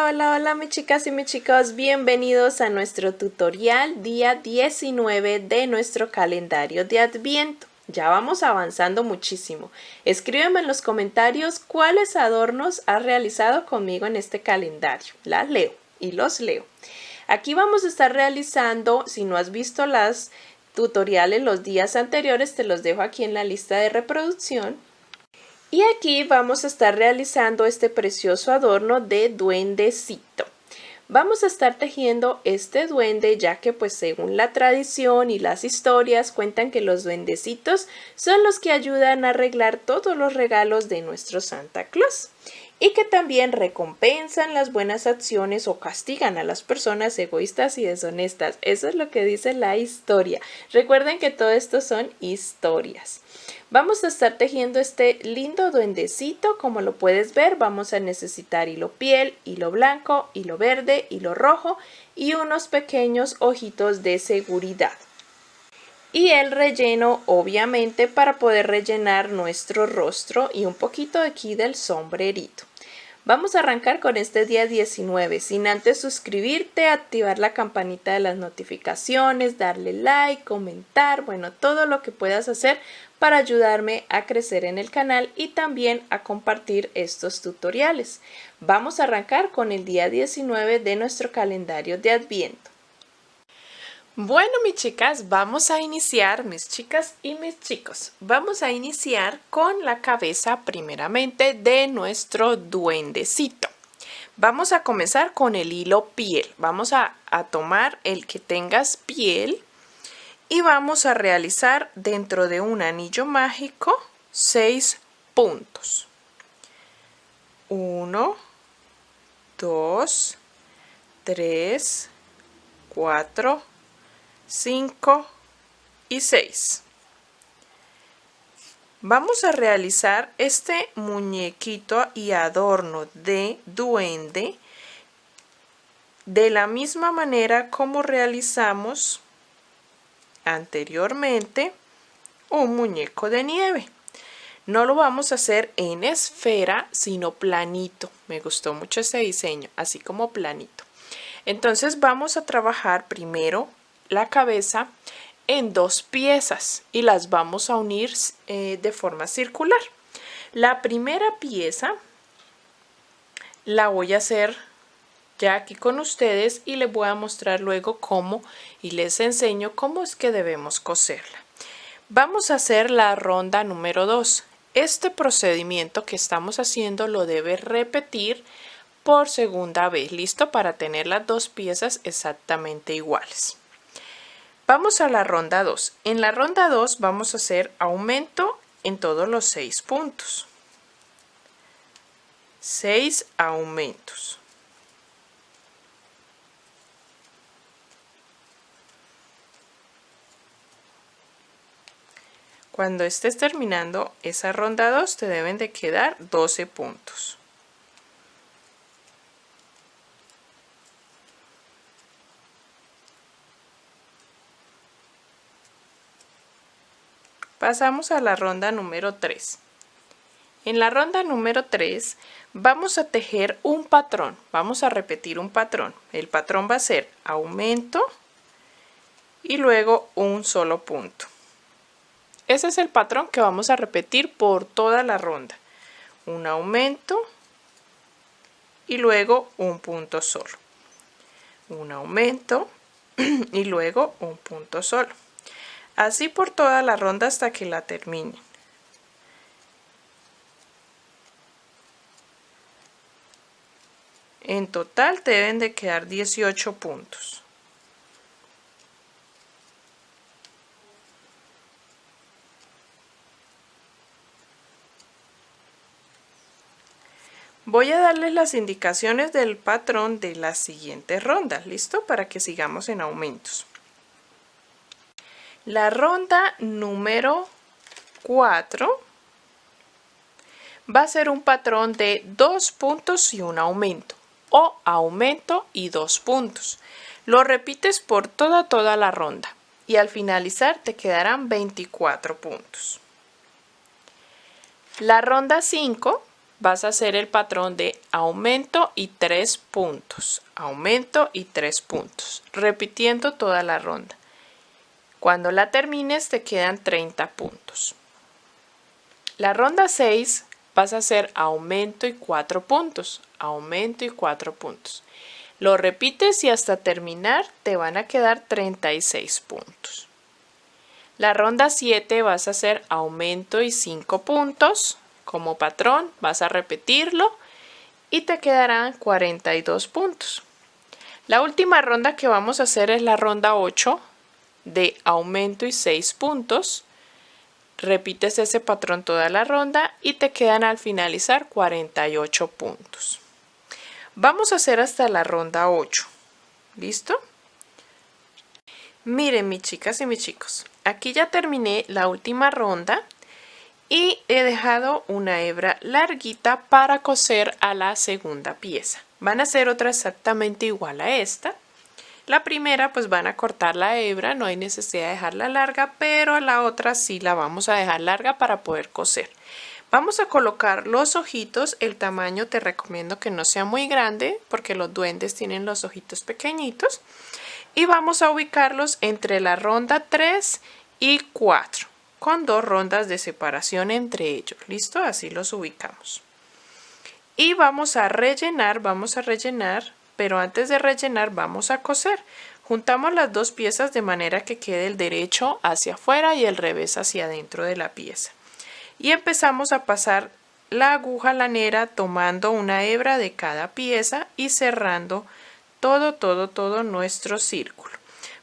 Hola, hola, hola mis chicas y mis chicos, bienvenidos a nuestro tutorial día 19 de nuestro calendario de Adviento. Ya vamos avanzando muchísimo. Escríbeme en los comentarios cuáles adornos has realizado conmigo en este calendario. Las leo y los leo. Aquí vamos a estar realizando, si no has visto las tutoriales los días anteriores, te los dejo aquí en la lista de reproducción. Y aquí vamos a estar realizando este precioso adorno de duendecito. Vamos a estar tejiendo este duende ya que pues según la tradición y las historias cuentan que los duendecitos son los que ayudan a arreglar todos los regalos de nuestro Santa Claus y que también recompensan las buenas acciones o castigan a las personas egoístas y deshonestas. Eso es lo que dice la historia. Recuerden que todo esto son historias. Vamos a estar tejiendo este lindo duendecito, como lo puedes ver. Vamos a necesitar hilo piel, hilo blanco, hilo verde, hilo rojo y unos pequeños ojitos de seguridad. Y el relleno, obviamente, para poder rellenar nuestro rostro y un poquito aquí del sombrerito. Vamos a arrancar con este día 19, sin antes suscribirte, activar la campanita de las notificaciones, darle like, comentar, bueno, todo lo que puedas hacer para ayudarme a crecer en el canal y también a compartir estos tutoriales. Vamos a arrancar con el día 19 de nuestro calendario de Adviento. Bueno, mis chicas, vamos a iniciar, mis chicas y mis chicos, vamos a iniciar con la cabeza primeramente de nuestro duendecito. Vamos a comenzar con el hilo piel. Vamos a tomar el que tengas piel y vamos a realizar dentro de un anillo mágico 6 puntos. 1, 2, 3, 4, 5 y 6. Vamos a realizar este muñequito y adorno de duende de la misma manera como realizamos anteriormente un muñeco de nieve. No lo vamos a hacer en esfera, sino planito. Me gustó mucho ese diseño, así como planito. Entonces vamos a trabajar primero la cabeza en 2 piezas y las vamos a unir de forma circular. La primera pieza la voy a hacer ya aquí con ustedes y les voy a mostrar luego cómo y les enseño cómo es que debemos coserla. Vamos a hacer la ronda número 2. Este procedimiento que estamos haciendo lo debe repetir por segunda vez, listo, para tener las 2 piezas exactamente iguales. Vamos a la ronda 2. En la ronda 2 vamos a hacer aumento en todos los 6 puntos. 6 aumentos. Cuando estés terminando esa ronda 2 te deben de quedar 12 puntos. Pasamos a la ronda número 3. En la ronda número 3 vamos a tejer un patrón. Vamos a repetir un patrón. El patrón va a ser aumento y luego un solo punto. Ese es el patrón que vamos a repetir por toda la ronda. Un aumento y luego un punto solo. Un aumento y luego un punto solo. Así por toda la ronda hasta que la terminen. En total te deben de quedar 18 puntos. Voy a darles las indicaciones del patrón de las siguientes rondas, ¿listo? Para que sigamos en aumentos. La ronda número 4 va a ser un patrón de 2 puntos y un aumento, o aumento y 2 puntos. Lo repites por toda la ronda y al finalizar te quedarán 24 puntos. La ronda 5 vas a hacer el patrón de aumento y 3 puntos, aumento y 3 puntos, repitiendo toda la ronda. Cuando la termines te quedan 30 puntos. La ronda 6 vas a hacer aumento y 4 puntos, aumento y 4 puntos. Lo repites y hasta terminar te van a quedar 36 puntos. La ronda 7 vas a hacer aumento y 5 puntos. Como patrón vas a repetirlo y te quedarán 42 puntos. La última ronda que vamos a hacer es la ronda 8 de aumento y 6 puntos. Repites ese patrón toda la ronda y te quedan al finalizar 48 puntos. Vamos a hacer hasta la ronda 8. ¿Listo? Miren, mis chicas y mis chicos, aquí ya terminé la última ronda y he dejado una hebra larguita para coser a la segunda pieza. Van a hacer otra exactamente igual a esta. La primera pues van a cortar la hebra, no hay necesidad de dejarla larga, pero la otra sí la vamos a dejar larga para poder coser. Vamos a colocar los ojitos, el tamaño te recomiendo que no sea muy grande porque los duendes tienen los ojitos pequeñitos. Y vamos a ubicarlos entre la ronda 3 y 4, con 2 rondas de separación entre ellos. ¿Listo? Así los ubicamos. Y vamos a rellenar, pero antes de rellenar vamos a coser. Juntamos las dos piezas de manera que quede el derecho hacia afuera y el revés hacia adentro de la pieza. Y empezamos a pasar la aguja lanera tomando una hebra de cada pieza y cerrando todo nuestro círculo.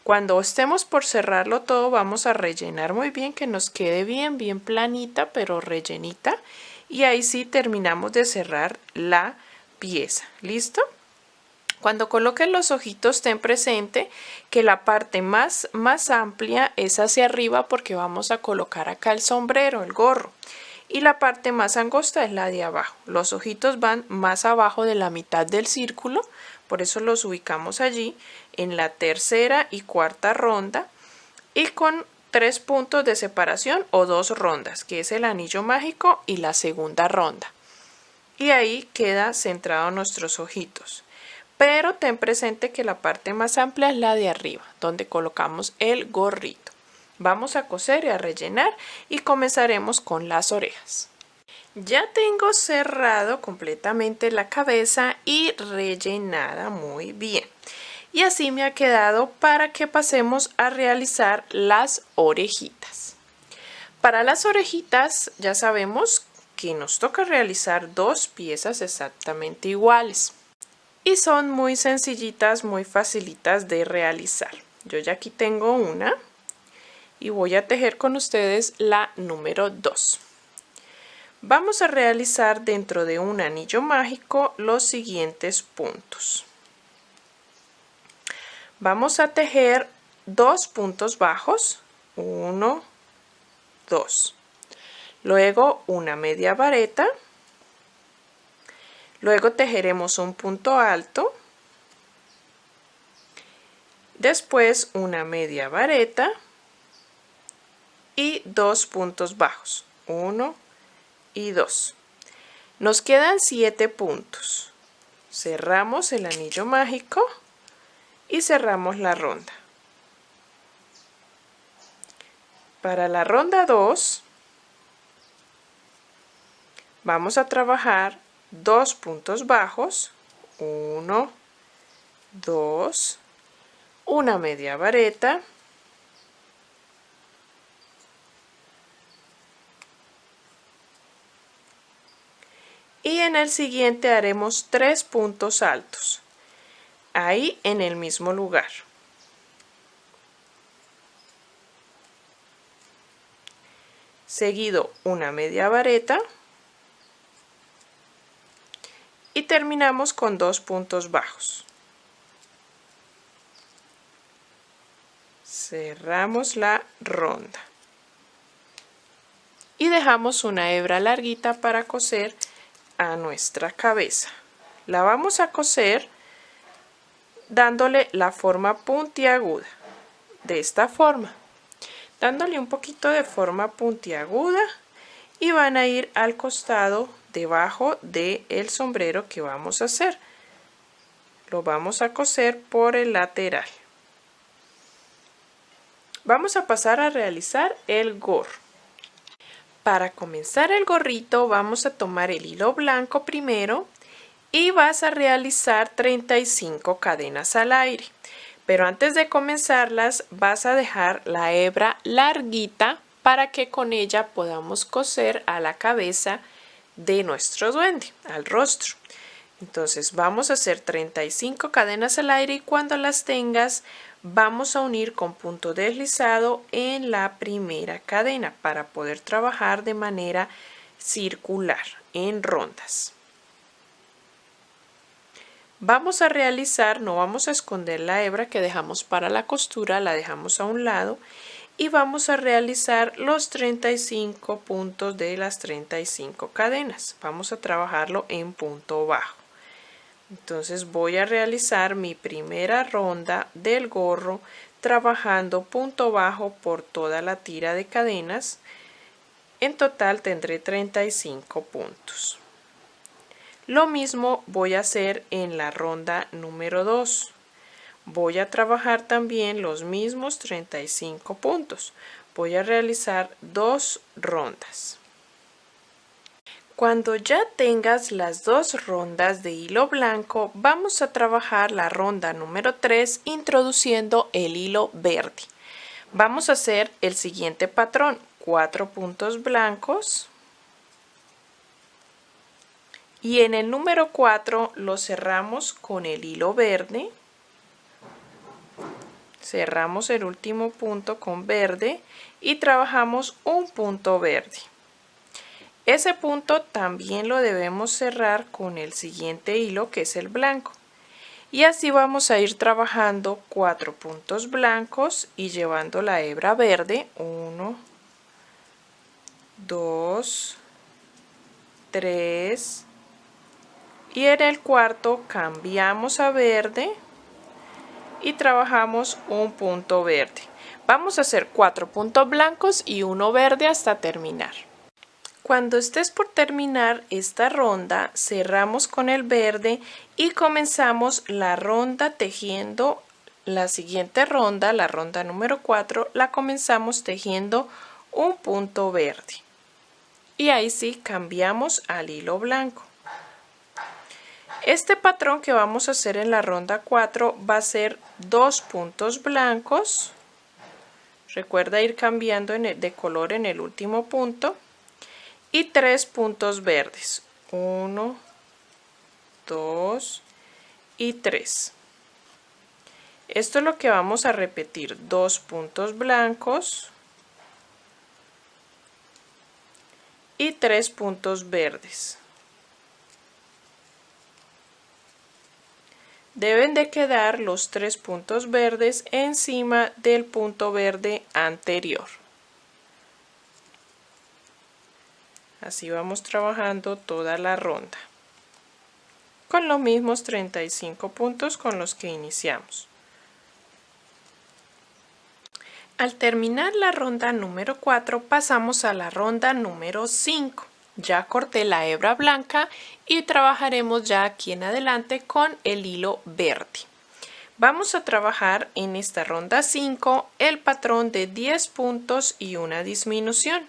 Cuando estemos por cerrarlo todo vamos a rellenar muy bien, que nos quede bien planita pero rellenita, y ahí sí terminamos de cerrar la pieza. ¿Listo? Cuando coloquen los ojitos ten presente que la parte más amplia es hacia arriba porque vamos a colocar acá el sombrero, el gorro, y la parte más angosta es la de abajo. Los ojitos van más abajo de la mitad del círculo, por eso los ubicamos allí en la tercera y cuarta ronda y con 3 puntos de separación o 2 rondas, que es el anillo mágico y la segunda ronda. Y ahí queda centrado nuestros ojitos. Pero ten presente que la parte más amplia es la de arriba, donde colocamos el gorrito. Vamos a coser y a rellenar y comenzaremos con las orejas. Ya tengo cerrado completamente la cabeza y rellenada muy bien. Y así me ha quedado para que pasemos a realizar las orejitas. Para las orejitas ya sabemos que nos toca realizar 2 piezas exactamente iguales. Y son muy sencillitas, muy facilitas de realizar. Yo ya aquí tengo una y voy a tejer con ustedes la número 2. Vamos a realizar dentro de un anillo mágico los siguientes puntos. Vamos a tejer 2 puntos bajos, 1, 2. Luego una media vareta. Luego tejeremos un punto alto, después una media vareta y 2 puntos bajos, 1 y 2. Nos quedan 7 puntos. Cerramos el anillo mágico y cerramos la ronda. Para la ronda 2 vamos a trabajar 2 puntos bajos, 1, 2, una media vareta, y en el siguiente haremos 3 puntos altos, ahí en el mismo lugar. Seguido una media vareta. Y terminamos con 2 puntos bajos. Cerramos la ronda. Y dejamos una hebra larguita para coser a nuestra cabeza. La vamos a coser dándole la forma puntiaguda. De esta forma. Dándole un poquito de forma puntiaguda y van a ir al costado debajo del sombrero que vamos a hacer. Lo vamos a coser por el lateral. Vamos a pasar a realizar el gorro. Para comenzar el gorrito vamos a tomar el hilo blanco primero y vas a realizar 35 cadenas al aire. Pero antes de comenzarlas vas a dejar la hebra larguita para que con ella podamos coser a la cabeza de nuestro duende, al rostro. Entonces vamos a hacer 35 cadenas al aire y cuando las tengas vamos a unir con punto deslizado en la primera cadena para poder trabajar de manera circular en rondas. Vamos a realizar, no vamos a esconder la hebra que dejamos para la costura, la dejamos a un lado y vamos a realizar los 35 puntos de las 35 cadenas. Vamos a trabajarlo en punto bajo. Entonces voy a realizar mi primera ronda del gorro trabajando punto bajo por toda la tira de cadenas. En total tendré 35 puntos. Lo mismo voy a hacer en la ronda número 2. Voy a trabajar también los mismos 35 puntos. Voy a realizar 2 rondas. Cuando ya tengas las 2 rondas de hilo blanco, vamos a trabajar la ronda número 3 introduciendo el hilo verde. Vamos a hacer el siguiente patrón, 4 puntos blancos. Y en el número 4 lo cerramos con el hilo verde. Cerramos el último punto con verde y trabajamos un punto verde. Ese punto también lo debemos cerrar con el siguiente hilo que es el blanco. Y así vamos a ir trabajando 4 puntos blancos y llevando la hebra verde. 1, 2, 3. Y en el cuarto cambiamos a verde y trabajamos un punto verde. Vamos a hacer 4 puntos blancos y 1 verde hasta terminar. Cuando estés por terminar esta ronda, cerramos con el verde y comenzamos la ronda tejiendo la siguiente ronda, la ronda número 4, la comenzamos tejiendo un punto verde. Y ahí sí cambiamos al hilo blanco. Este patrón que vamos a hacer en la ronda 4 va a ser 2 puntos blancos. Recuerda ir cambiando de color en el último punto. Y 3 puntos verdes. 1, 2 y 3. Esto es lo que vamos a repetir. 2 puntos blancos y 3 puntos verdes. Deben de quedar los 3 puntos verdes encima del punto verde anterior. Así vamos trabajando toda la ronda con los mismos 35 puntos con los que iniciamos. Al terminar la ronda número 4 pasamos a la ronda número 5. Ya corté la hebra blanca y trabajaremos ya aquí en adelante con el hilo verde. Vamos a trabajar en esta ronda 5 el patrón de 10 puntos y una disminución.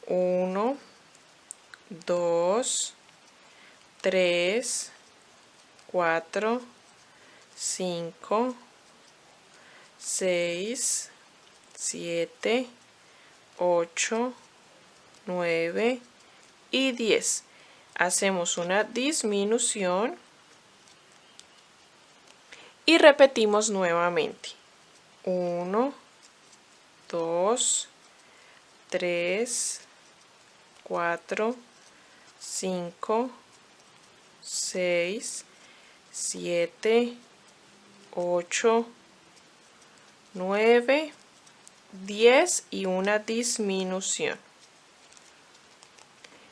1, 2, 3, 4, 5, 6, 7, 8, 9 y 10. Hacemos una disminución y repetimos nuevamente. 1, 2, 3, 4, 5, 6, 7, 8, 9, 10 y una disminución.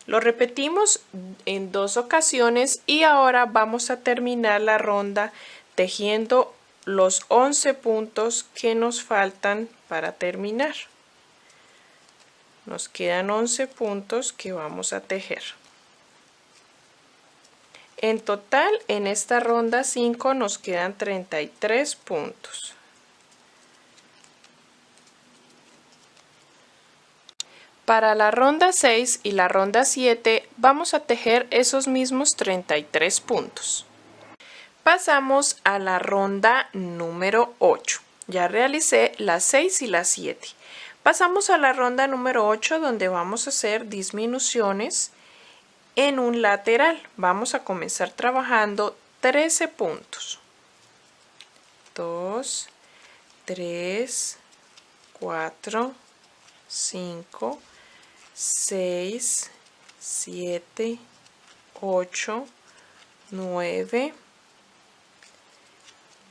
Lo repetimos en 2 ocasiones y ahora vamos a terminar la ronda tejiendo los 11 puntos que nos faltan para terminar. Nos quedan 11 puntos que vamos a tejer. En total, en esta ronda 5 nos quedan 33 puntos. Para la ronda 6 y la ronda 7 vamos a tejer esos mismos 33 puntos. Pasamos a la ronda número 8. Ya realicé las 6 y las 7. Pasamos a la ronda número 8 donde vamos a hacer disminuciones en un lateral. Vamos a comenzar trabajando 13 puntos. 2, 3, 4, 5, 6, 7, 8, 9,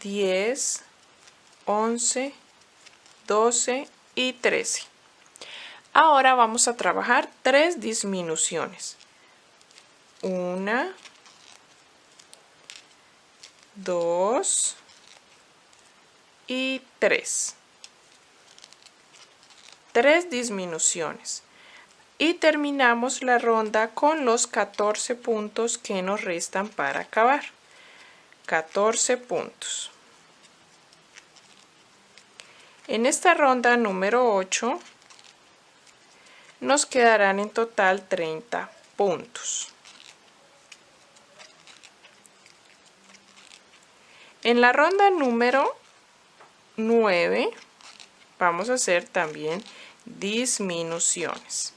10, 11, 12 y 13. Ahora vamos a trabajar 3 disminuciones. 1, 2 y 3. 3 disminuciones. Y terminamos la ronda con los 14 puntos que nos restan para acabar. 14 puntos. En esta ronda número 8 nos quedarán en total 30 puntos. En la ronda número 9 vamos a hacer también disminuciones.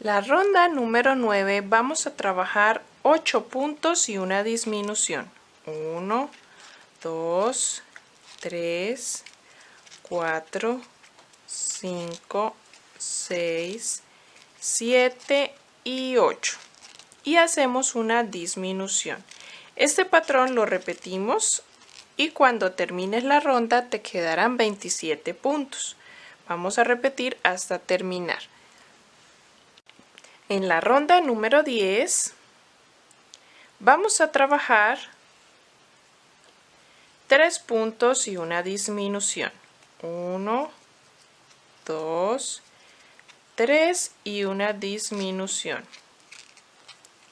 La ronda número 9 vamos a trabajar 8 puntos y una disminución. 1, 2, 3, 4, 5, 6, 7 y 8. Y hacemos una disminución. Este patrón lo repetimos y cuando termines la ronda te quedarán 27 puntos. Vamos a repetir hasta terminar. En la ronda número 10 vamos a trabajar 3 puntos y una disminución. 1, 2, 3 y una disminución.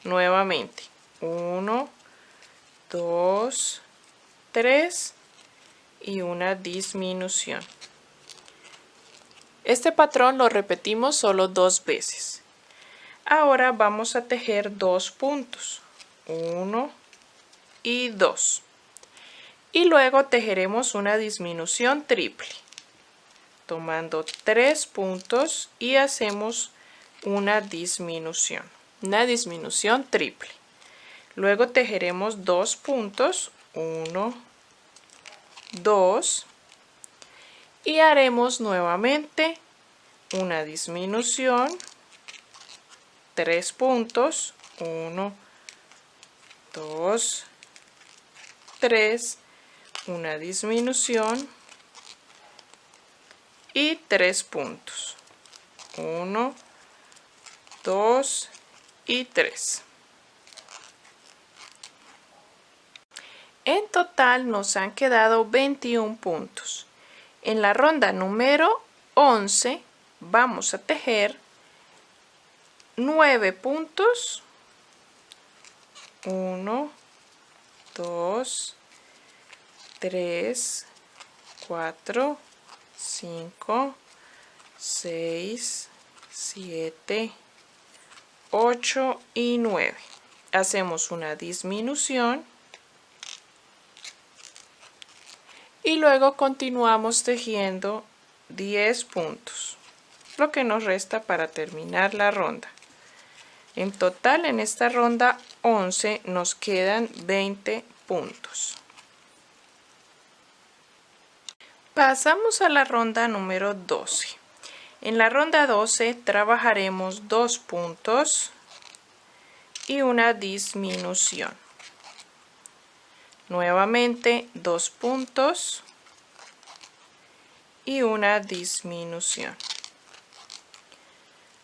Nuevamente. 1, 2, 3 y una disminución. Este patrón lo repetimos solo 2 veces. Ahora vamos a tejer 2 puntos. 1 y 2. Y luego tejeremos una disminución triple. Tomando 3 puntos y hacemos una disminución triple. Luego tejeremos 2 puntos, 1, 2 y haremos nuevamente una disminución, 3 puntos, 1, 2, 3, una disminución y 3 puntos, 1, 2 y 3. En total nos han quedado 21 puntos. En la ronda número 11 vamos a tejer 9 puntos. 1, 2, 3, 4, 5, 6, 7, 8 y 9. Hacemos una disminución. Y luego continuamos tejiendo 10 puntos, lo que nos resta para terminar la ronda. En total en esta ronda 11 nos quedan 20 puntos. Pasamos a la ronda número 12. En la ronda 12 trabajaremos 2 puntos y una disminución. Nuevamente 2 puntos y una disminución.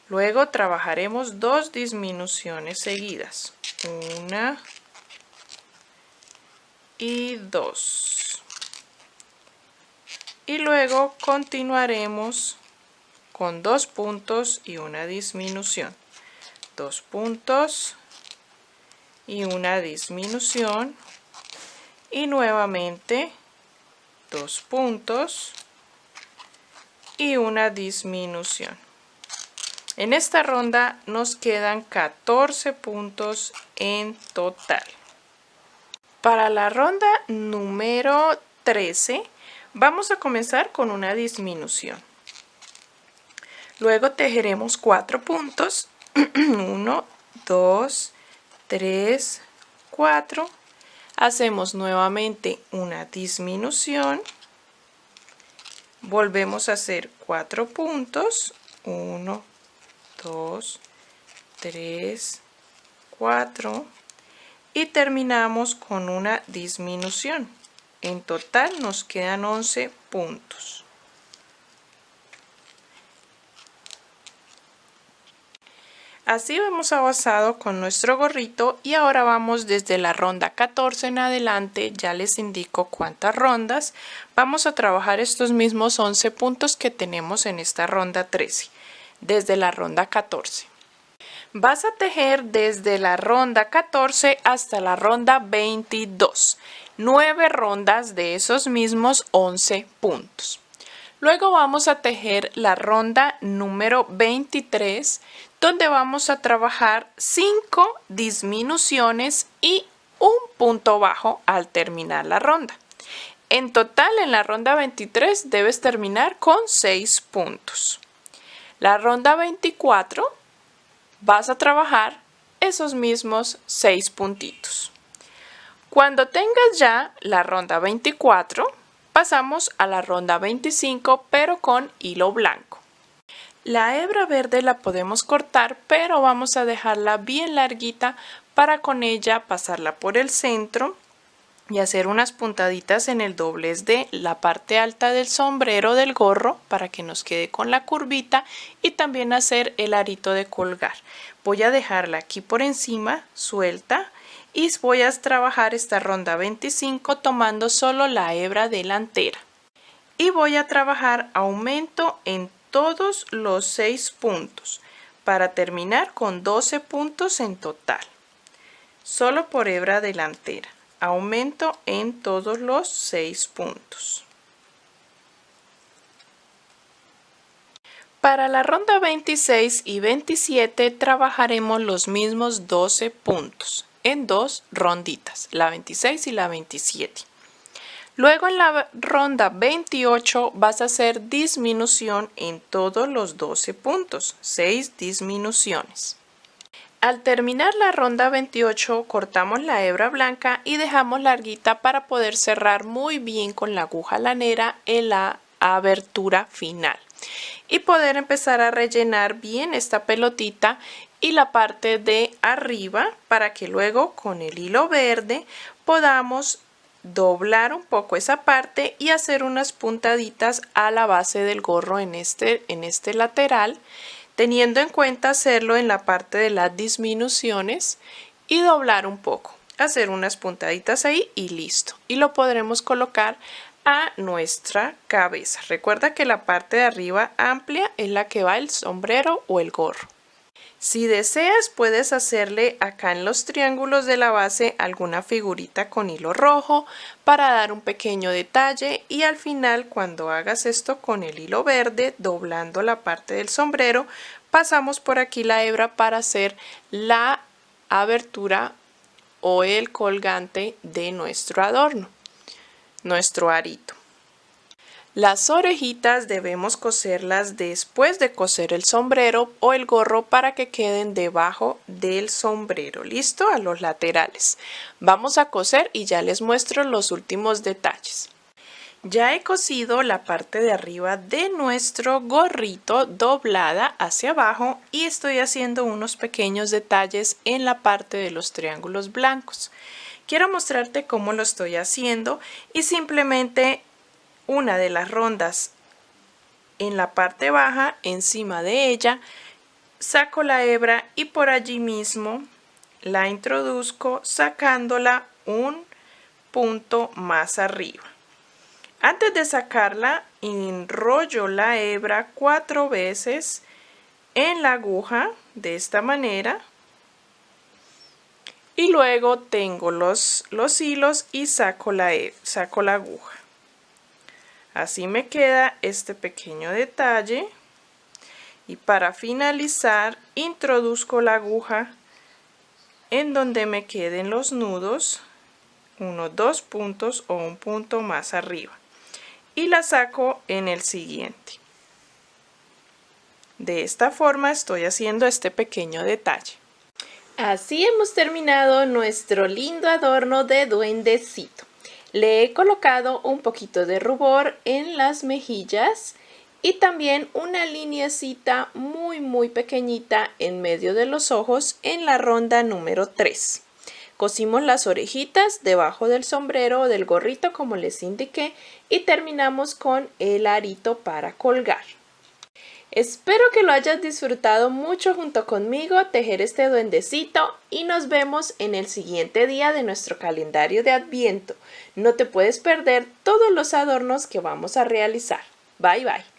Luego trabajaremos 2 disminuciones seguidas. 1 y 2. Y luego continuaremos con 2 puntos y una disminución. 2 puntos y una disminución. Y nuevamente 2 puntos y una disminución. En esta ronda nos quedan 14 puntos en total. Para la ronda número 13 vamos a comenzar con una disminución. Luego tejeremos 4 puntos. 1, 2, 3, 4. Hacemos nuevamente una disminución. Volvemos a hacer 4 puntos. 1, 2, 3, 4. Y terminamos con una disminución. En total nos quedan 11 puntos. Así hemos avanzado con nuestro gorrito y ahora vamos desde la ronda 14 en adelante. Ya les indico cuántas rondas. Vamos a trabajar estos mismos 11 puntos que tenemos en esta ronda 13, desde la ronda 14. Vas a tejer desde la ronda 14 hasta la ronda 22, 9 rondas de esos mismos 11 puntos. Luego vamos a tejer la ronda número 23, donde vamos a trabajar 5 disminuciones y un punto bajo al terminar la ronda. En total, en la ronda 23 debes terminar con 6 puntos. La ronda 24 vas a trabajar esos mismos 6 puntitos. Cuando tengas ya la ronda 24, pasamos a la ronda 25, pero con hilo blanco. La hebra verde la podemos cortar, pero vamos a dejarla bien larguita para con ella pasarla por el centro y hacer unas puntaditas en el doblez de la parte alta del sombrero del gorro para que nos quede con la curvita y también hacer el arito de colgar. Voy a dejarla aquí por encima suelta y voy a trabajar esta ronda 25 tomando solo la hebra delantera. Y voy a trabajar aumento en todos los 6 puntos para terminar con 12 puntos en total. Solo por hebra delantera. Aumento en todos los 6 puntos. Para la ronda 26 y 27 trabajaremos los mismos 12 puntos en 2 ronditas, la 26 y la 27. Luego en la ronda 28 vas a hacer disminución en todos los 12 puntos, 6 disminuciones. Al terminar la ronda 28 cortamos la hebra blanca y dejamos larguita para poder cerrar muy bien con la aguja lanera en la abertura final y poder empezar a rellenar bien esta pelotita y la parte de arriba para que luego con el hilo verde podamos doblar un poco esa parte y hacer unas puntaditas a la base del gorro en este lateral, teniendo en cuenta hacerlo en la parte de las disminuciones y doblar un poco, hacer unas puntaditas ahí y listo. Y lo podremos colocar a nuestra cabeza. Recuerda que la parte de arriba amplia es la que va el sombrero o el gorro. Si deseas, puedes hacerle acá en los triángulos de la base alguna figurita con hilo rojo para dar un pequeño detalle y al final, cuando hagas esto con el hilo verde, doblando la parte del sombrero, pasamos por aquí la hebra para hacer la abertura o el colgante de nuestro adorno, nuestro arito. Las orejitas debemos coserlas después de coser el sombrero o el gorro para que queden debajo del sombrero. ¿Listo? A los laterales. Vamos a coser y ya les muestro los últimos detalles. Ya he cosido la parte de arriba de nuestro gorrito doblada hacia abajo y estoy haciendo unos pequeños detalles en la parte de los triángulos blancos. Quiero mostrarte cómo lo estoy haciendo y simplemente una de las rondas en la parte baja, encima de ella, saco la hebra y por allí mismo la introduzco sacándola un punto más arriba. Antes de sacarla, enrollo la hebra 4 veces en la aguja de esta manera y luego tengo los hilos y saco la aguja. Así me queda este pequeño detalle y para finalizar introduzco la aguja en donde me queden los nudos, unos 2 puntos o un punto más arriba, y la saco en el siguiente. De esta forma estoy haciendo este pequeño detalle. Así hemos terminado nuestro lindo adorno de duendecito. Le he colocado un poquito de rubor en las mejillas y también una lineecita muy pequeñita en medio de los ojos en la ronda número 3. Cosimos las orejitas debajo del sombrero o del gorrito como les indiqué y terminamos con el arito para colgar. Espero que lo hayas disfrutado mucho junto conmigo tejer este duendecito y nos vemos en el siguiente día de nuestro calendario de Adviento. No te puedes perder todos los adornos que vamos a realizar. Bye bye.